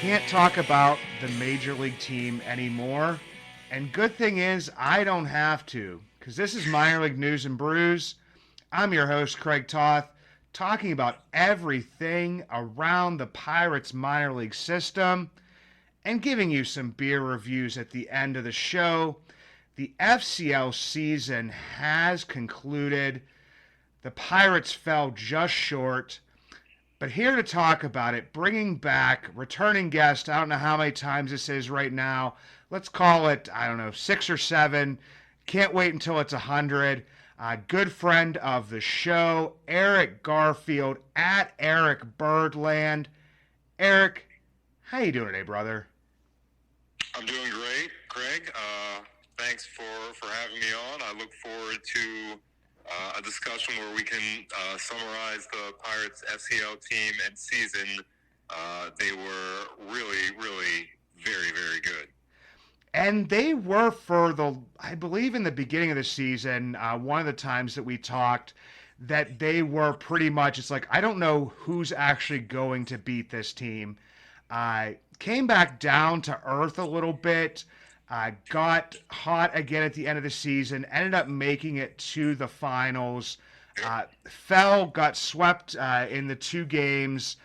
can't talk about the major league team anymore. And good thing is, I don't have to, because this is minor league news and brews. I'm your host, Craig Toth, talking about everything around the Pirates minor league system and giving you some beer reviews at the end of the show. The FCL season has concluded. The Pirates fell just short. But here to talk about it, bringing back returning guest, I don't know how many times this is right now. Let's call it, I don't know, 6 or 7. Can't wait until it's 100. Good friend of the show, Eric Garfield at Eric Birdland. Eric, how you doing today, brother? I'm doing great, Craig. Thanks for having me on. I look forward to a discussion where we can summarize the Pirates FCL team and season. They were really, really very, very good. And they were I believe in the beginning of the season, one of the times that we talked, that they were pretty much, it's like, I don't know who's actually going to beat this team. Came back down to earth a little bit, got hot again at the end of the season, ended up making it to the finals, got swept in the 2 games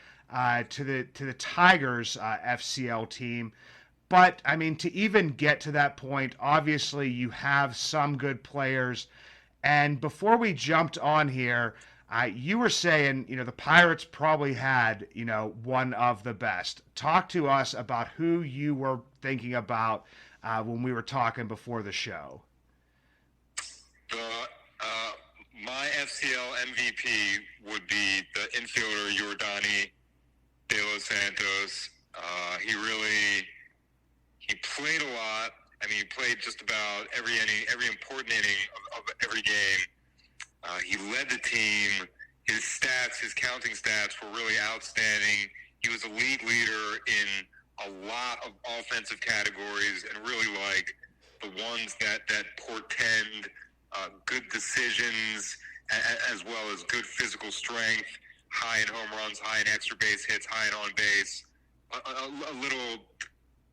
to the Tigers FCL team. But, I mean, to even get to that point, obviously you have some good players. And before we jumped on here, you were saying, the Pirates probably had, one of the best. Talk to us about who you were thinking about when we were talking before the show. My FCL MVP would be the infielder Yordani De Los Santos. He played a lot. I mean, he played just about every inning, every important inning of every game. He led the team. His stats, his counting stats were really outstanding. He was a league leader in a lot of offensive categories and really like the ones that portend good decisions as well as good physical strength, high in home runs, high in extra base hits, high in on base, a little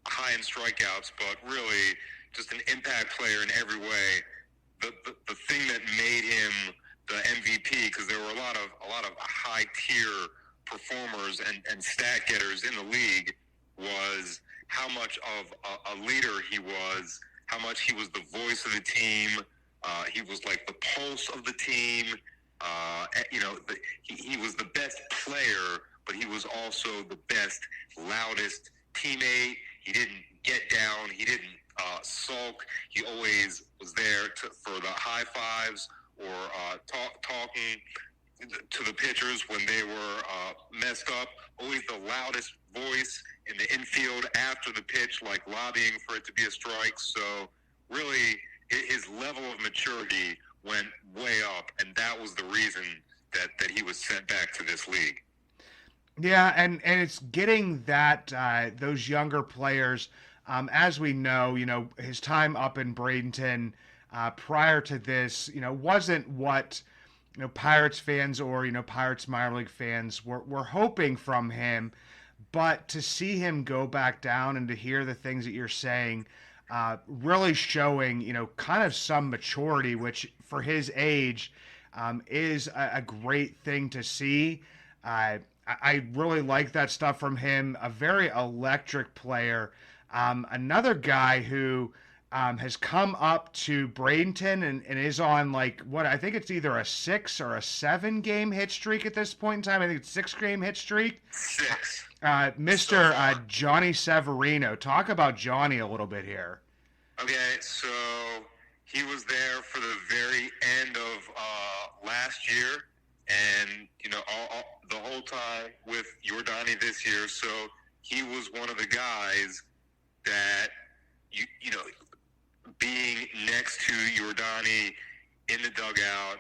high in strikeouts, but really just an impact player in every way. The thing that made him the MVP, because there were a lot of high tier performers and stat getters in the league, was how much of a leader he was, how much he was the voice of the team. He was like the pulse of the team. He was the best player, but he was also the best, loudest teammate. He didn't get down. He didn't sulk. He always was there for the high fives or talking to the pitchers when they were messed up. Always the loudest voice in the infield after the pitch, like lobbying for it to be a strike. So really, his level of maturity went way up, and that was the reason that he was sent back to this league. Yeah, and it's getting that those younger players, as we know, his time up in Bradenton prior to this, wasn't what Pirates fans or Pirates minor league fans were hoping from him. But to see him go back down and to hear the things that you're saying, really showing kind of some maturity, which for his age is a great thing to see. I really like that stuff from him. A very electric player. Another guy who has come up to Bradenton and is on what I think it's either a 6 or a 7 game hit streak at this point in time. I think it's 6 game hit streak. 6. Mr. Johnny Severino. Talk about Johnny a little bit here. Okay, so he was there for the very end of last year, and the whole time with Yordani this year. So he was one of the guys that being next to Yordani in the dugout,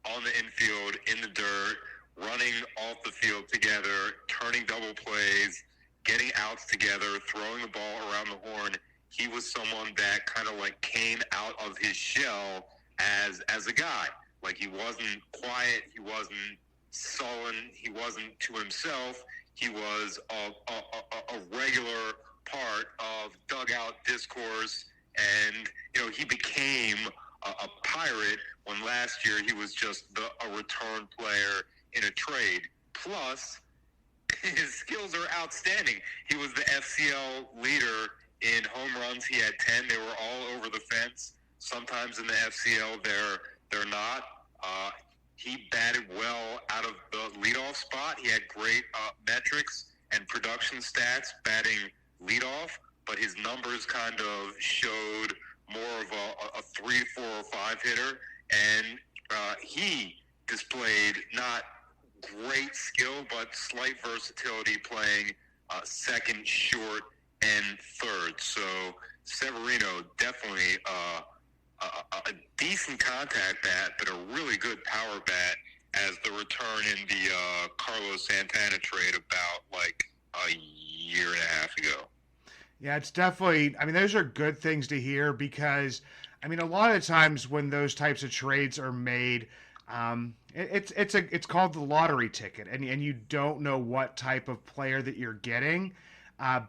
on the infield, in the dirt, running off the field together, turning double plays, getting outs together, throwing the ball around the horn. He was someone that kind of came out of his shell as a guy. He wasn't quiet, he wasn't sullen, he wasn't to himself. He was a regular part of dugout discourse, and he became a Pirate when last year he was just a return player in a trade. Plus, his skills are outstanding. He was the FCL leader in home runs. He had 10. They were all over the fence. Sometimes in the FCL, they're not. He batted well out of the leadoff spot. He had great metrics and production stats batting leadoff, but his numbers kind of showed more of a 3, 4, or 5 hitter, and he displayed not great skill, but slight versatility playing second, short, and third. So Severino definitely a decent contact bat, but a really good power bat as the return in the Carlos Santana trade about like a year and a half ago. Yeah, it's definitely, I mean, those are good things to hear because, I mean, a lot of the times when those types of trades are made, it's called the lottery ticket, and you don't know what type of player that you're getting.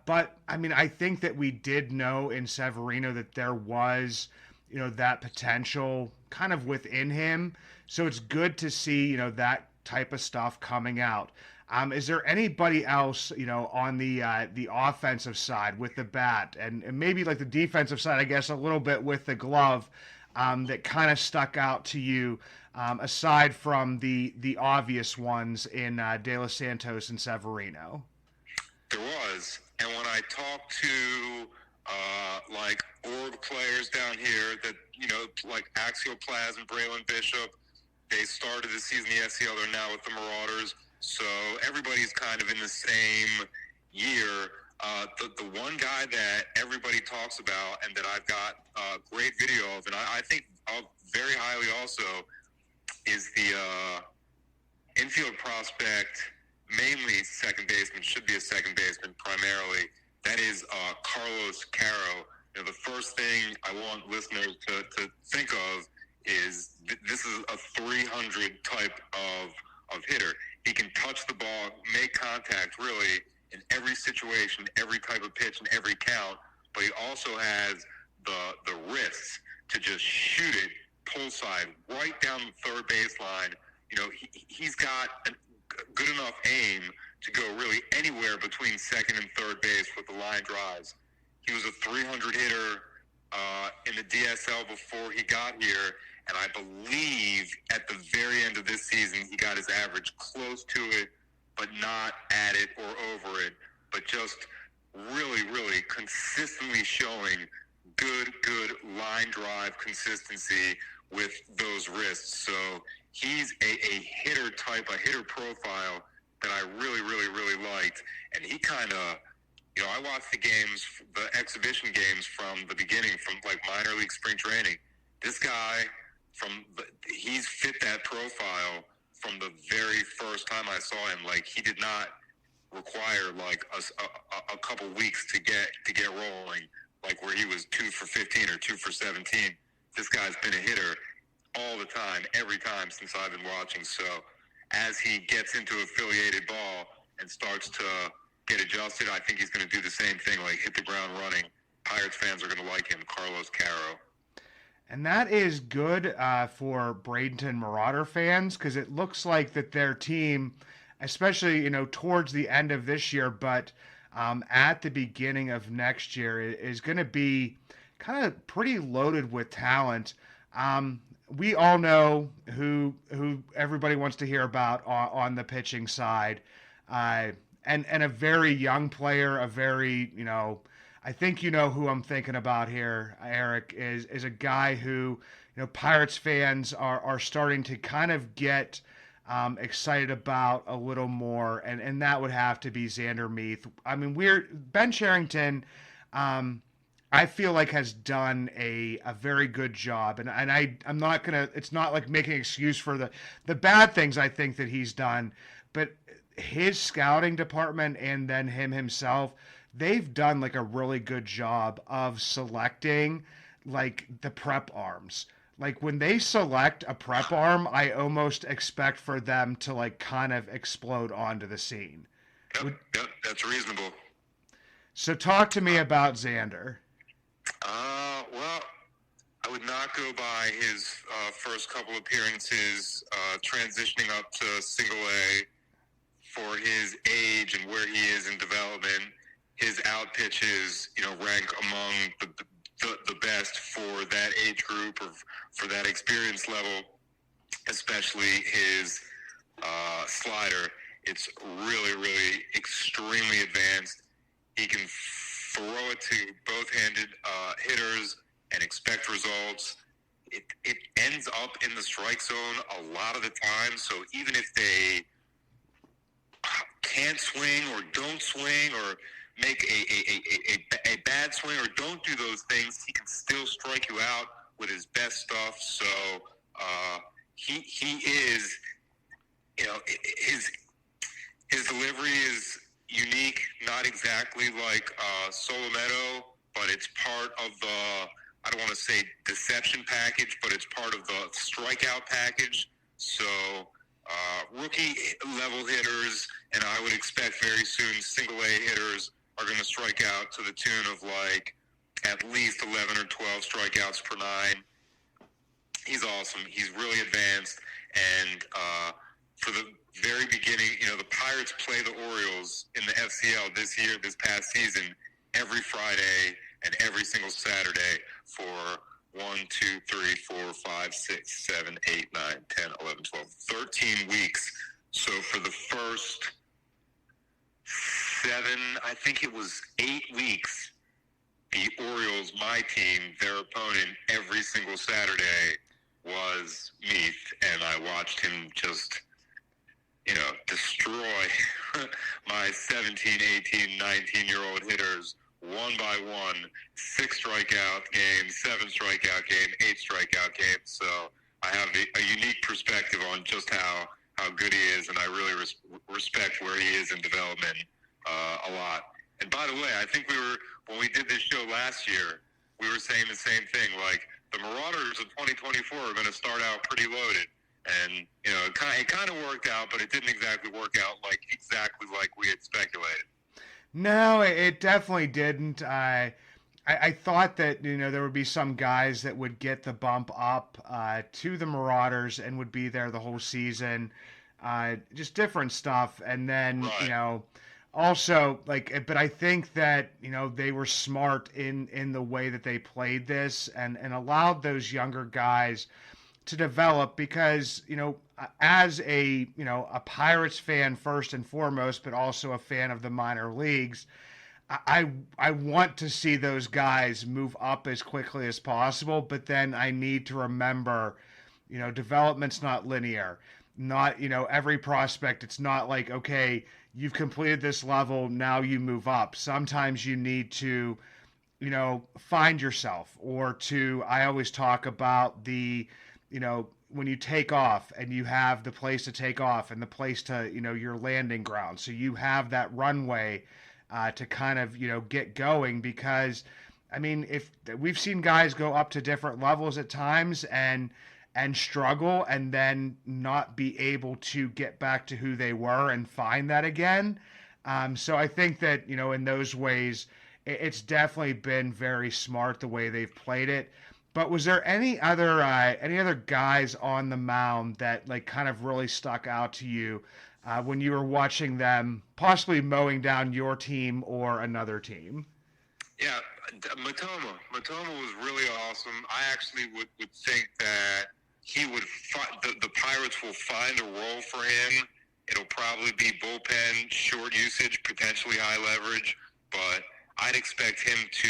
But I mean, I think that we did know in Severino that there was, that potential kind of within him. So it's good to see, that type of stuff coming out. Is there anybody else, on the offensive side with the bat and maybe like the defensive side, I guess, a little bit with the glove, that kind of stuck out to you, aside from the obvious ones in De Los Santos and Severino? There was, and when I talked to like org players down here that like Axial Plaz and Braylon Bishop, they started the season in the SCL. They're now with the Marauders, so everybody's kind of in the same year. The one guy that everybody talks about and that I've got a great video of, and I think of very highly also, is the infield prospect, mainly second baseman, should be a second baseman primarily. That is Carlos Caro. The first thing I want listeners to think of is this is a 300 type of hitter. He can touch the ball, make contact really in every situation, every type of pitch, and every count, but he also has the wrists to just shoot it pull side right down the third baseline. He's got a good enough aim to go really anywhere between second and third base with the line drives. He was a 300 hitter in the DSL before he got here, and I believe at the very end of this season he got his average close to it, but not at it or over it, but just really, really consistently showing good line drive consistency with those wrists. So he's a hitter type, a hitter profile that I really, really, really liked. And he kind of, I watched the games, the exhibition games from the beginning, from like minor league spring training. This guy, he's fit that profile from the very first time I saw him. Like, he did not require like a couple weeks to get rolling, like where he was 2 for 15 or 2 for 17. This guy's been a hitter all the time, every time since I've been watching. So as he gets into affiliated ball and starts to get adjusted, I think he's going to do the same thing, like hit the ground running. Pirates fans are going to like him, Carlos Caro. And that is good for Bradenton Marauder fans, because it looks like that their team, especially towards the end of this year, but at the beginning of next year, is going to be kind of pretty loaded with talent. We all know who everybody wants to hear about on the pitching side, and a very young player, a very I think you know who I'm thinking about here, Eric, is a guy who Pirates fans are starting to kind of get excited about a little more, and that would have to be Xander Meath. I mean, Ben Cherington, I feel like has done a very good job, and I'm not gonna. It's not like making an excuse for the bad things I think that he's done, but his scouting department and then him himself, they've done like a really good job of selecting like the prep arms. Like when they select a prep arm, I almost expect for them to like kind of explode onto the scene. Yep, that's reasonable. So talk to me about Xander. Well, I would not go by his first couple appearances, transitioning up to single A for his age and where he is in development. His out pitches, rank among the best for that age group or for that experience level, especially his slider. It's really, really extremely advanced. He can throw it to both-handed hitters and expect results. It ends up in the strike zone a lot of the time, so even if they can't swing or don't swing or make a bad swing or don't do those things, he can still strike you out with his best stuff. So he is, his delivery is unique, not exactly like Solometo, but it's part of the, I don't want to say deception package, but it's part of the strikeout package. So rookie level hitters, and I would expect very soon single A hitters are going to strike out to the tune of like at least 11 or 12 strikeouts per nine. He's awesome. He's really advanced. And for the very beginning, the Pirates play the Orioles in the FCL this past season, every Friday and every single Saturday for 1, 2, 3, 4, 5, 6, 7, 8, 9, 10, 11, 12, 13 weeks. So for the first 7, I think it was 8 weeks, the Orioles, my team, their opponent, every single Saturday was Meath, and I watched him just, destroy my 17, 18, 19-year-old hitters one by one, 6 strikeout game, 7 strikeout game, 8 strikeout game. So I have a unique perspective on just how good he is, and I really respect where he is in development a lot. And by the way, I think when we did this show last year, we were saying the same thing, like the Marauders of 2024 are going to start out pretty loaded. And, it kind of worked out, but it didn't exactly work out exactly like we had speculated. No, it definitely didn't. I thought that there would be some guys that would get the bump up to the Marauders and would be there the whole season, just different stuff. And then Right. Also but I think that they were smart in the way that they played this and allowed those younger guys to develop because as a Pirates fan first and foremost, but also a fan of the minor leagues, I want to see those guys move up as quickly as possible, but then I need to remember development's not linear. Not every prospect, it's not like, okay, you've completed this level, now you move up. Sometimes you need to find yourself, or I always talk about the when you take off and you have the place to take off and the place to your landing ground, so you have that runway to kind of get going. Because I mean, if we've seen guys go up to different levels at times and struggle and then not be able to get back to who they were and find that again. So I think that in those ways it's definitely been very smart the way they've played it. But was there any other guys on the mound that kind of really stuck out to you when you were watching them possibly mowing down your team or another team? Yeah, Matoma. Matoma was really awesome. I actually would think that he would the Pirates will find a role for him. It'll probably be bullpen, short usage, potentially high leverage, but I'd expect him to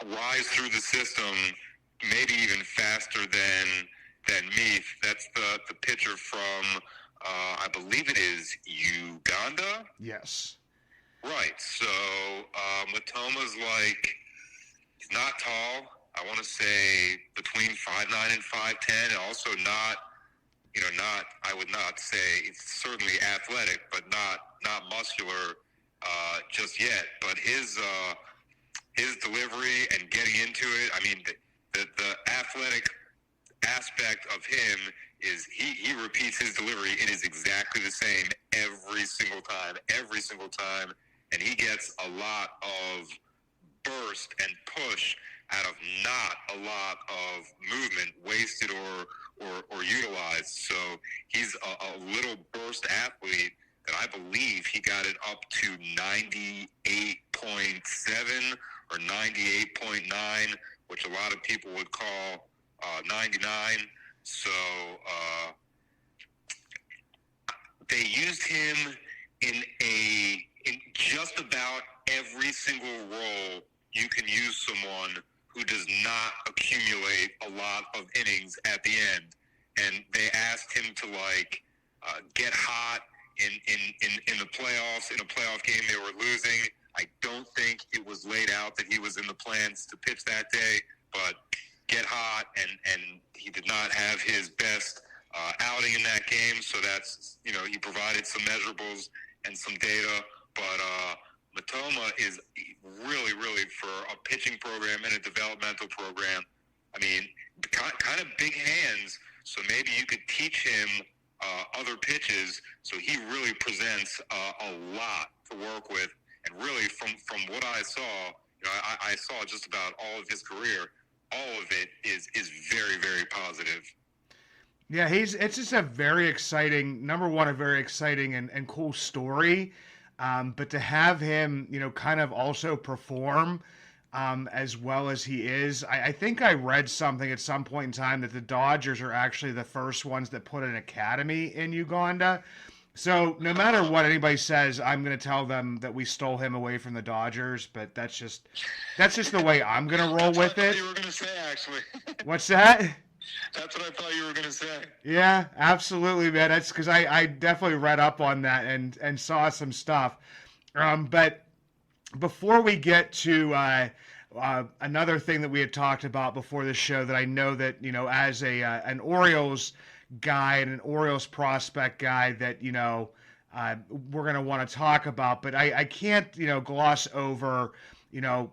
rise through the system maybe even faster than Meath. That's the pitcher from I believe it is Uganda. Yes. Right. So Matoma's he's not tall. I want to say between 5'9" and 5'10", and also not I would not say it's certainly athletic, but not muscular just yet. But his delivery and getting into it, I mean, the athletic aspect of him is he repeats his delivery, it is exactly the same every single time, and he gets a lot of burst and push out of not a lot of movement wasted or utilized. So he's a little burst athlete that I believe he got it up to 98.7 or 98.9, which a lot of people would call 99. So they used him in just about every single role you can use someone who does not accumulate a lot of innings at the end. And they asked him to get hot in the playoffs. In a playoff game they were losing. I don't think it was laid out that he was in the plans to pitch that day, but get hot, and he did not have his best outing in that game. So that's, he provided some measurables and some data, but Matoma is really, really, for a pitching program and a developmental program, I mean, kind of big hands, so maybe you could teach him other pitches, so he really presents a lot to work with. And really, from what I saw, I saw just about all of his career, all of it is very, very positive. Yeah, it's just a very exciting, number one, a very exciting and cool story. But to have him, kind of also perform as well as he is, I think I read something at some point in time that the Dodgers are actually the first ones that put an academy in Uganda. So no matter what anybody says, I'm going to tell them that we stole him away from the Dodgers. But that's just the way I'm going to roll with it. That's what you were going to say, actually. What's that? That's what I thought you were going to say. Yeah, absolutely, man. That's because I definitely read up on that and saw some stuff. But before we get to another thing that we had talked about before the show that I know that, as an Orioles guy and an Orioles prospect guy that, we're going to want to talk about. But I can't, gloss over,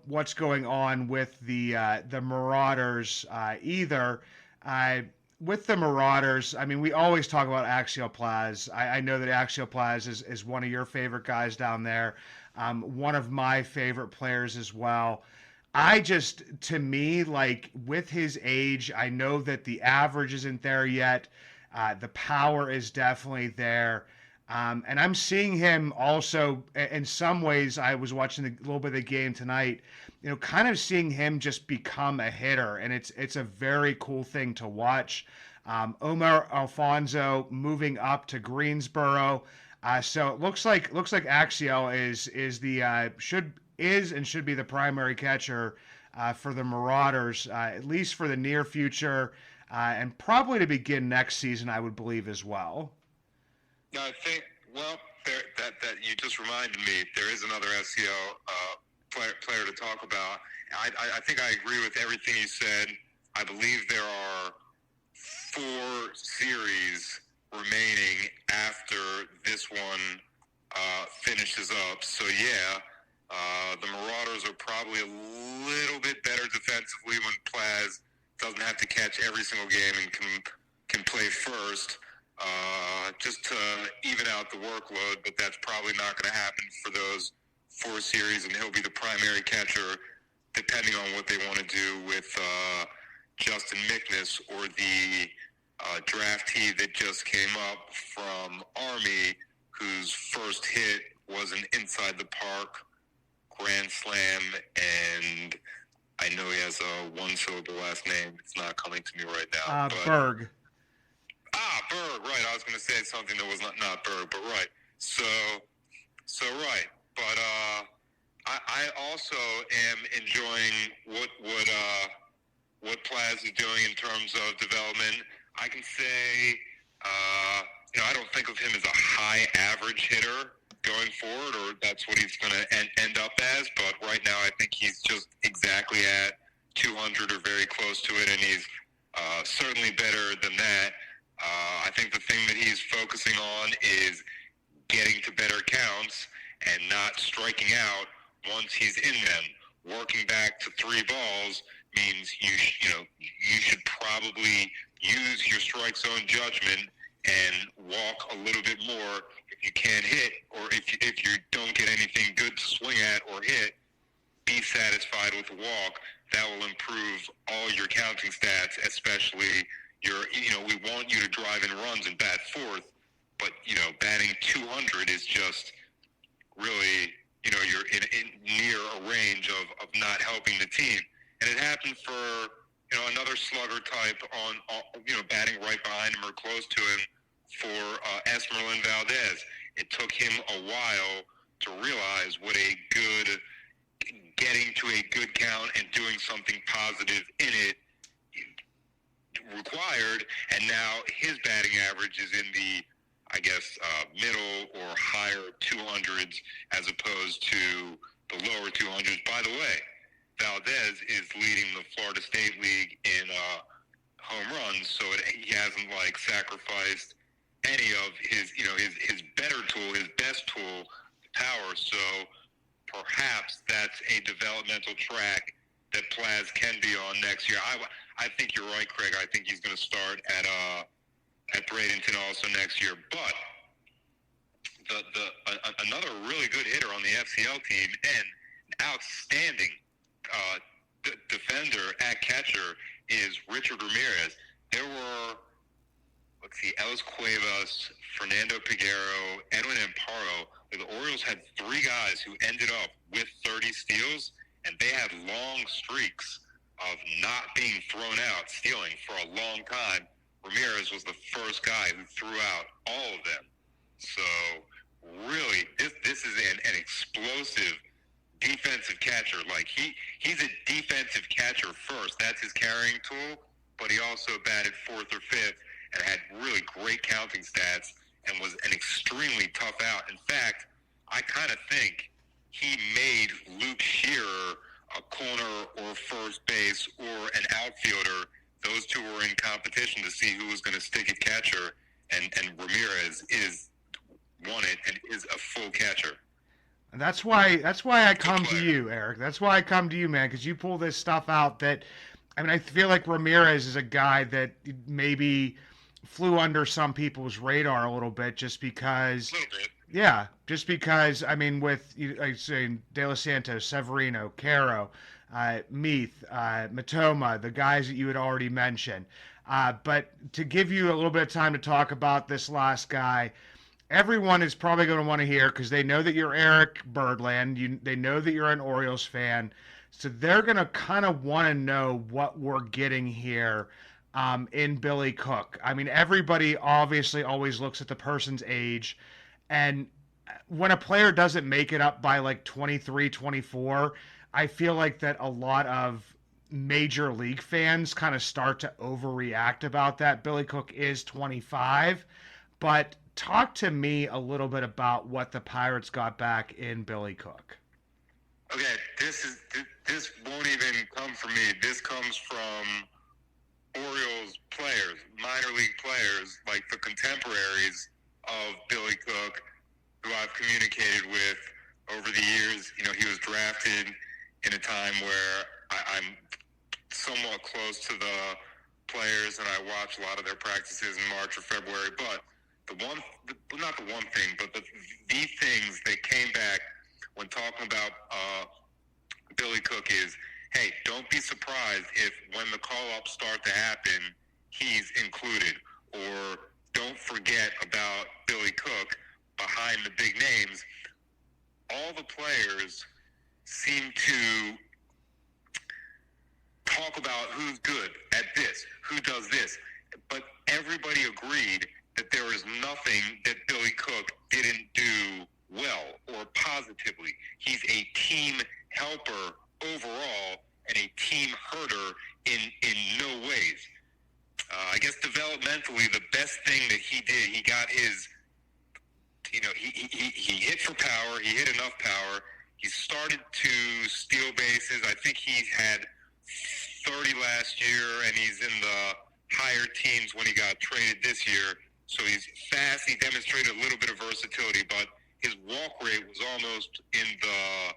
what's going on with the Marauders either. With the Marauders, I mean, we always talk about Axial Plaz. I know that Axial Plaz is one of your favorite guys down there, one of my favorite players as well. To me, with his age, I know that the average isn't there yet. The power is definitely there. And I'm seeing him also, in some ways, I was watching a little bit of the game tonight, kind of seeing him just become a hitter. And it's a very cool thing to watch. Omar Alfonso moving up to Greensboro. So it looks like Axiel should be the primary catcher for the Marauders, at least for the near future, and probably to begin next season, I would believe as well. No, I think, that you just reminded me, there is another FCL player to talk about. I think I agree with everything you said. I believe there are 4 series remaining after this one finishes up. So, the Marauders are probably a little bit better defensively when Plaz doesn't have to catch every single game and can play first. Just to even out the workload, but that's probably not going to happen for those 4 series, and he'll be the primary catcher depending on what they want to do with Justin Mickness or the draftee that just came up from Army, whose first hit was an inside the park grand slam, and I know he has a 1-syllable last name. It's not coming to me right now. Berg. Berg, right. I was going to say something that was not Berg, but right. So right. But I also am enjoying what Plaz is doing in terms of development. I can say, I don't think of him as a high average hitter going forward, or that's what he's going to end up as. But right now, I think he's just exactly at 200 or very close to it, and he's certainly better than that. I think the thing that he's focusing on is getting to better counts and not striking out once he's in them. Working back to 3 balls means you should probably use your strike zone judgment and walk a little bit more if you can't hit, or if you don't get anything good to swing at or hit, be satisfied with the walk. That will improve all your counting stats, especially we want you to drive in runs and bat fourth, but, batting 200 is just really, you're in near a range of not helping the team. And it happened for, another slugger type on batting right behind him or close to him for Esmeralyn Valdez. It took him a while to realize what getting to a good count and doing something positive in it required, and now his batting average is in the, middle or higher 200s as opposed to the lower 200s. By the way, Valdez is leading the Florida State League in home runs, so he hasn't sacrificed any of his better tool, his best tool, power. So perhaps that's a developmental track that Plaz can be on next year. I think you're right, Craig. I think he's going to start at Bradenton also next year. But another really good hitter on the FCL team and an outstanding defender at catcher is Richard Ramirez. There were, Ellis Cuevas, Fernando Piguero, Edwin Amparo. The Orioles had three guys who ended up with 30 steals, and they had long streaks of not being thrown out, stealing for a long time. Ramirez was the first guy who threw out all of them. So really, this is an explosive defensive catcher. He's a defensive catcher first. That's his carrying tool, but he also batted fourth or fifth and had really great counting stats and was an extremely tough out. In fact, I kind of think he made Luke Shearer a corner or first base or an outfielder. Those two were in competition to see who was going to stick at catcher, and Ramirez won it and is a full catcher. And that's why I come to you, Eric. That's why I come to you, man, because you pull this stuff out that, I feel like Ramirez is a guy that maybe flew under some people's radar a little bit just because. A little bit. Yeah, just because, with, De Los Santos, Severino, Caro, Meath, Matoma, the guys that you had already mentioned. But to give you a little bit of time to talk about this last guy, everyone is probably going to want to hear, because they know that you're Eric Birdland, they know that you're an Orioles fan, so they're going to kind of want to know what we're getting here in Billy Cook. Everybody obviously always looks at the person's age, and when a player doesn't make it up by 23, 24, I feel like that a lot of major league fans kind of start to overreact about that. Billy Cook is 25, but talk to me a little bit about what the Pirates got back in Billy Cook. Okay, this won't even come from me. This comes from Orioles players, minor league players, like the contemporaries of Billy Cook, who I've communicated with over the years. He was drafted in a time where I'm somewhat close to the players, and I watch a lot of their practices in March or February. But not the one thing, but the things that came back when talking about Billy Cook is, hey, don't be surprised if when the call-ups start to happen, he's included. Or don't forget about Billy Cook behind the big names. All the players seem to talk about who's good at this, who does this. But everybody agreed that there is nothing that Billy Cook didn't do well or positively. He's a team helper overall and a team hurter in no ways. I guess developmentally, the best thing that he did, he got his, he hit for power, he hit enough power. He started to steal bases. I think he had 30 last year, and he's in the higher teams when he got traded this year. So he's fast. He demonstrated a little bit of versatility, but his walk rate was almost in the,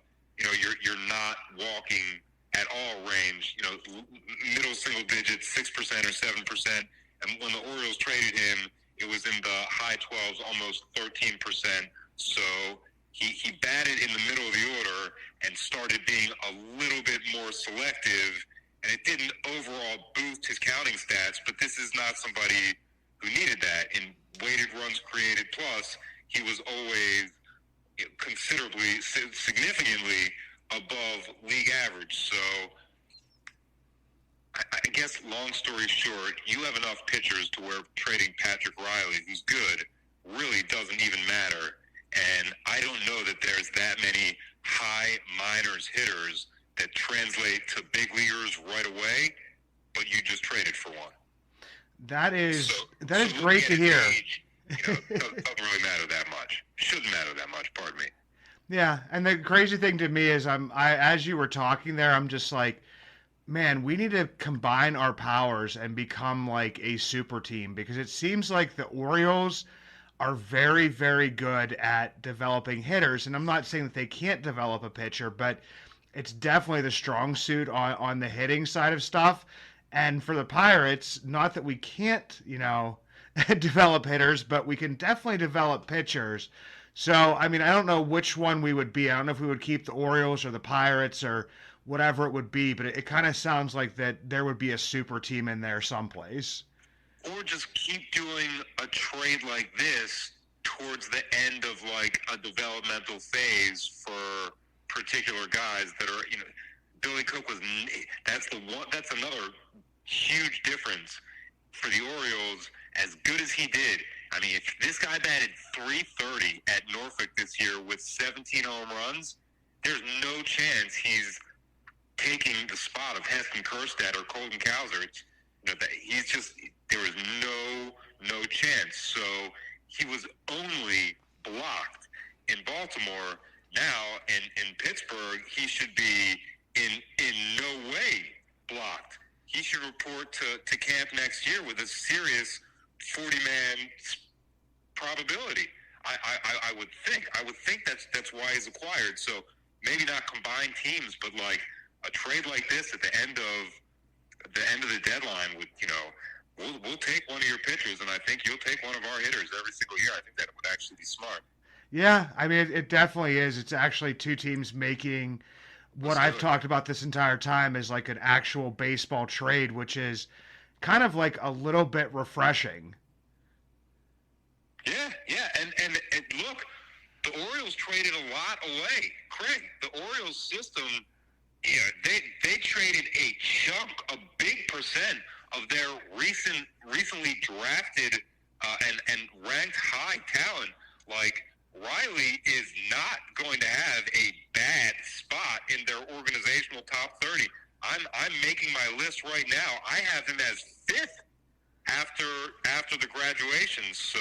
you're not walking at all range, middle single digits, 6% or 7%. And when the Orioles traded him, it was in the high high 12s, almost 13%. So he batted in the middle of the order and started being a little bit more selective, and it didn't overall boost his counting stats, but this is not somebody who needed that. In weighted runs created plus, he was always considerably, significantly above league average. So I guess, long story short, you have enough pitchers to where trading Patrick Riley, who's good, really doesn't even matter. And I don't know that there's that many high minors hitters that translate to big leaguers right away, but you just traded for one. That is great to hear. Age, doesn't really matter that much. Shouldn't matter that much, pardon me. Yeah, and the crazy thing to me is as you were talking there, I'm just like, man, we need to combine our powers and become like a super team, because it seems like the Orioles are very, very good at developing hitters. And I'm not saying that they can't develop a pitcher, but it's definitely the strong suit on the hitting side of stuff. And for the Pirates, not that we can't, develop hitters, but we can definitely develop pitchers. So, I mean, I don't know which one we would be. I don't know if we would keep the Orioles or the Pirates or whatever it would be, but it kind of sounds like that there would be a super team in there someplace. Or just keep doing a trade like this towards the end of like a developmental phase for particular guys that are, Billy Cook that's another huge difference for the Orioles. As good as he did, I mean, if this guy batted .330 at Norfolk this year with 17 home runs, there's no chance he's taking the spot of Heston Kjerstad or Colton Cowser. There was no chance. So he was only blocked. In Baltimore now, in Pittsburgh, he should be in no way blocked. He should report to camp next year with a serious 40-man probability. I would think that's why he's acquired. So maybe not combined teams, but like a trade like this at the end of the deadline would, we'll take one of your pitchers, and I think you'll take one of our hitters every single year. I think that would actually be smart. Yeah, I mean, it definitely is. It's actually two teams making what I've talked about this entire time is like an actual baseball trade, which is kind of like a little bit refreshing. Yeah, and look, the Orioles traded a lot away. Craig, the Orioles system, they traded a big percent of their recently drafted and ranked high talent. Like, Riley is not going to have a bad spot in their organizational top 30. I'm making my list right now. I have him as 5th after the graduation. So,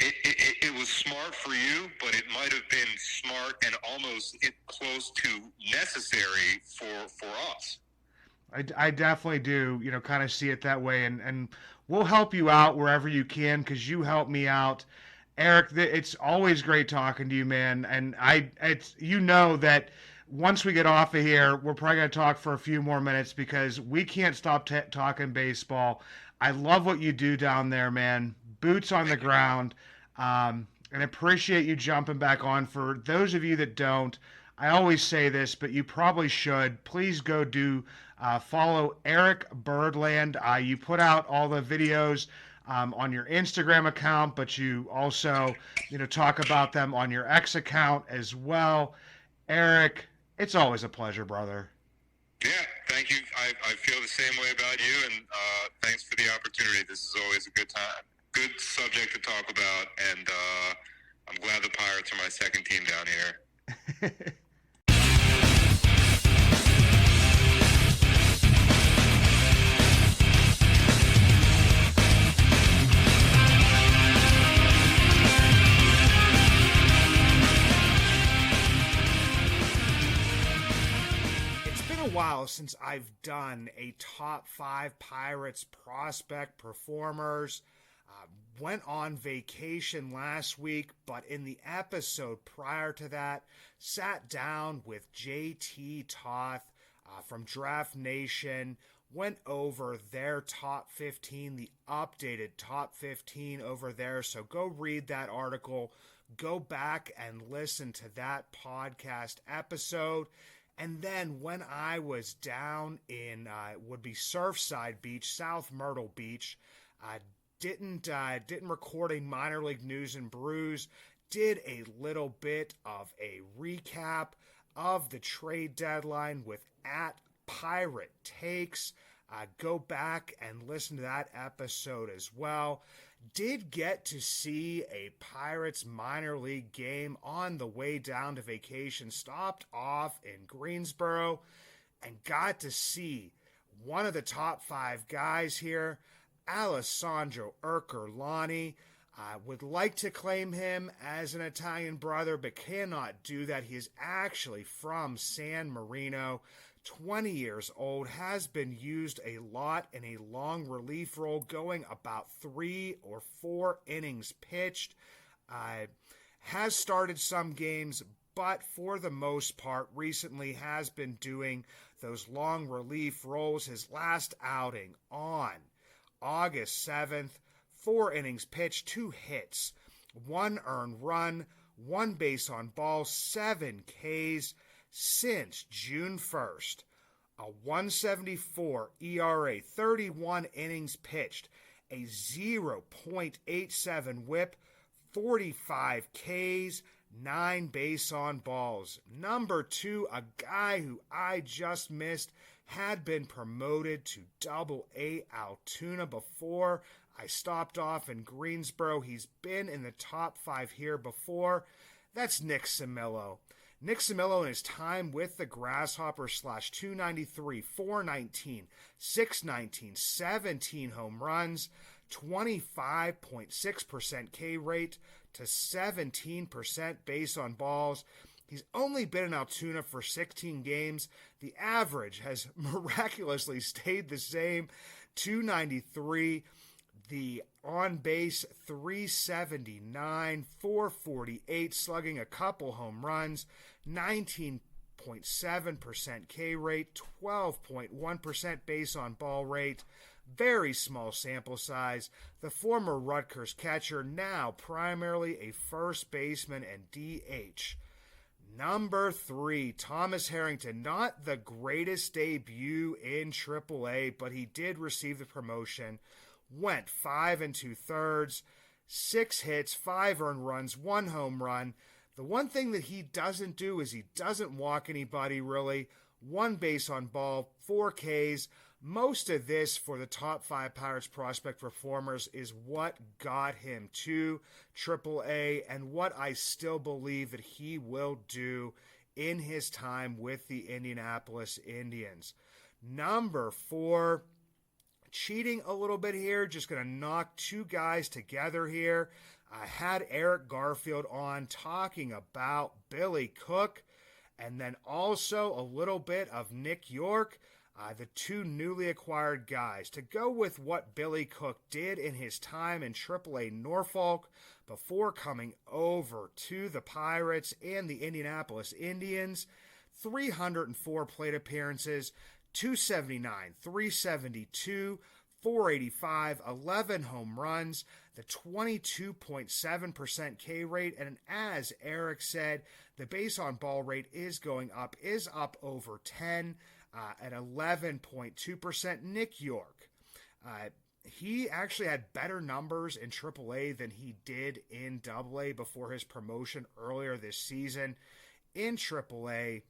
it was smart for you, but it might have been smart and almost close to necessary for us. I definitely do, kind of see it that way, and we'll help you out wherever you can, because you help me out. Eric, it's always great talking to you, man, and that once we get off of here, we're probably going to talk for a few more minutes because we can't stop talking baseball. I love what you do down there, man. Boots on the ground, and appreciate you jumping back on. For those of you that don't, I always say this, but you probably should. Please go follow Eric Birdland. You put out all the videos on your Instagram account, but you also, talk about them on your X account as well. Eric, it's always a pleasure, brother. Yeah, thank you. I feel the same way about you, and thanks for the opportunity. This is always a good time. Good subject to talk about, and I'm glad the Pirates are my second team down here. While since I've done a top 5 Pirates prospect performers. Went on vacation last week, but in the episode prior to that, sat down with JT Toth from Draft Nation. went over their top 15, the updated top 15 over there. So go read that article. Go back and listen to that podcast episode. And then when I was down in would be Surfside Beach, South Myrtle Beach, didn't record a minor league news and brews. Did a little bit of a recap of the trade deadline with at Pirate Takes. Go back and listen to that episode as well. Did get to see a Pirates minor league game on the way down to vacation. Stopped off in Greensboro and got to see one of the top 5 guys here, Alessandro Urkerlani. I would like to claim him as an Italian brother, but cannot do that. He is actually from San Marino, 20 years old, has been used a lot in a long relief role, going about 3 or 4 innings pitched. Has started some games, but for the most part, recently has been doing those long relief roles. His last outing on August 7th, 4 innings pitched, 2 hits, 1 earned run, 1 base on ball, 7 Ks since June 1st. A 174 ERA, 31 innings pitched, a 0.87 whip, 45 Ks, 9 base on balls. Number 2, a guy who I just missed, had been promoted to Double-A Altoona before I stopped off in Greensboro. He's been in the top 5 here before. That's Nick Camillo. Nick Camillo in his time with the Grasshoppers /293, 419, 619, 17 home runs, 25.6% K rate to 17% base on balls. He's only been in Altoona for 16 games. The average has miraculously stayed the same, 293. The on-base 379, 448, slugging a couple home runs, 19.7% K rate, 12.1% base on ball rate. Very small sample size. The former Rutgers catcher, now primarily a first baseman and DH. Number 3, Thomas Harrington. Not the greatest debut in AAA, but he did receive the promotion. Went 5 2/3, 6 hits, 5 earned runs, 1 home run. The one thing that he doesn't do is he doesn't walk anybody really. 1 base on ball, 4 Ks. Most of this for the top 5 Pirates prospect performers is what got him to AAA and what I still believe that he will do in his time with the Indianapolis Indians. Number 4, cheating a little bit here, just going to knock 2 guys together here. I had Eric Garfield on talking about Billy Cook, and then also a little bit of Nick York, the 2 newly acquired guys. To go with what Billy Cook did in his time in AAA Norfolk before coming over to the Pirates and the Indianapolis Indians, 304 plate appearances, 279, 372, 485, 11 home runs, the 22.7% K rate, and as Eric said, the base on ball rate is up over 10 at 11.2%. Nick York, he actually had better numbers in AAA than he did in AA before his promotion earlier this season. In AAA,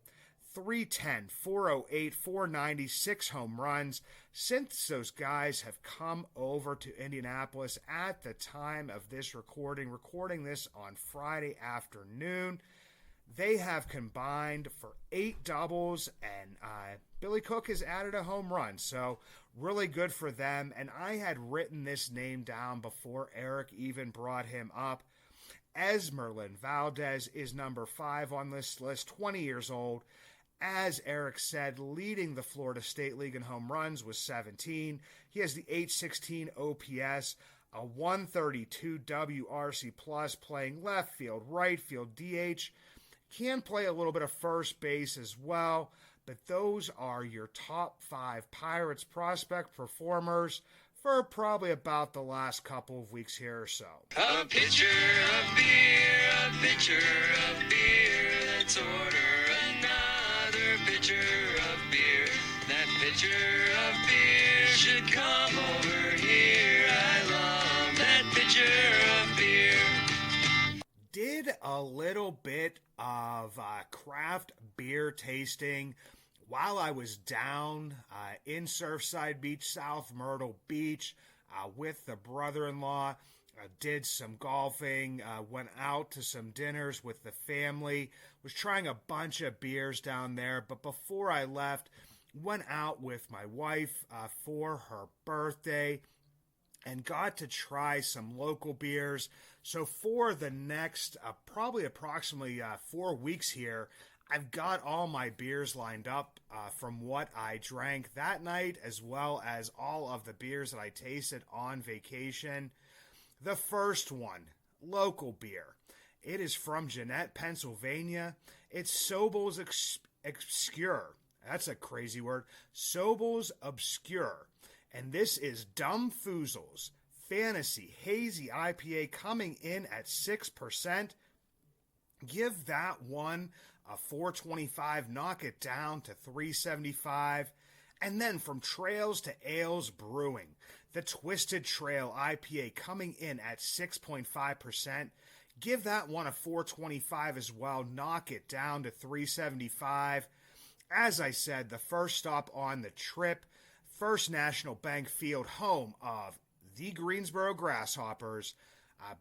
310, 408, 490, 6 home runs. Since those guys have come over to Indianapolis at the time of this recording this on Friday afternoon, they have combined for 8 doubles, and Billy Cook has added a home run. So really good for them. And I had written this name down before Eric even brought him up. Esmerlin Valdez is number 5 on this list, 20 years old. As Eric said, leading the Florida State League in home runs with 17. He has the .816 OPS, a 132 WRC plus, playing left field, right field, DH. Can play a little bit of first base as well, But those are your top 5 Pirates prospect performers for probably about the last couple of weeks here or so. A pitcher of beer, a pitcher of beer, let's order another pitcher of beer. That pitcher of beer should come over here. I love that pitcher of beer. Did a little bit of craft beer tasting while I was down in Surfside Beach, South Myrtle Beach, with the brother-in-law. Did some golfing, went out to some dinners with the family, was trying a bunch of beers down there, but before I left, went out with my wife for her birthday and got to try some local beers. So for the next probably approximately 4 weeks here, I've got all my beers lined up from what I drank that night, as well as all of the beers that I tasted on vacation. The first one, local beer. It is from Jeanette, Pennsylvania. It's Sobel's Obscure. That's a crazy word. Sobel's Obscure. And this is Dumb Foozle's Fantasy Hazy IPA coming in at 6%. Give that one a 425, knock it down to 375. And then from Trails to Ales Brewing, the Twisted Trail IPA coming in at 6.5%. Give that one a 425 as well, knock it down to 375. As I said, the first stop on the trip, First National Bank Field, home of the Greensboro Grasshoppers.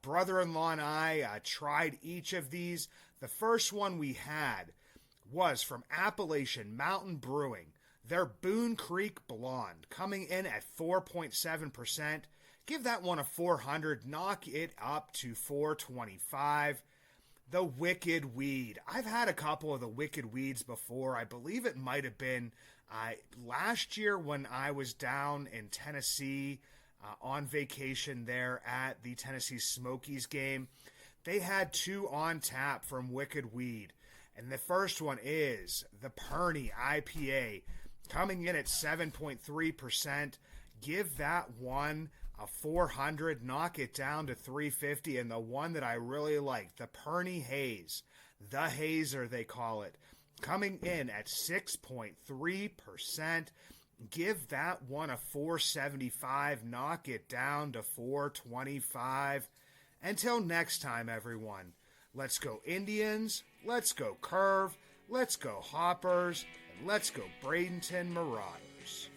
Brother-in-law and I tried each of these. The first one we had was from Appalachian Mountain Brewing, their Boone Creek Blonde, coming in at 4.7%. Give that one a 400, knock it up to 425. The Wicked Weed. I've had a couple of the Wicked Weeds before. I believe it might have been last year when I was down in Tennessee on vacation there at the Tennessee Smokies game. They had 2 on tap from Wicked Weed. And the first one is the Perny IPA, coming in at 7.3%. Give that one a 400, knock it down to 350. And the one that I really like, the Perny Haze, the Hazer they call it, coming in at 6.3%. Give that one a 475, knock it down to 425. Until next time, everyone, let's go Indians, let's go Curve, let's go Hoppers, and let's go Bradenton Marauders.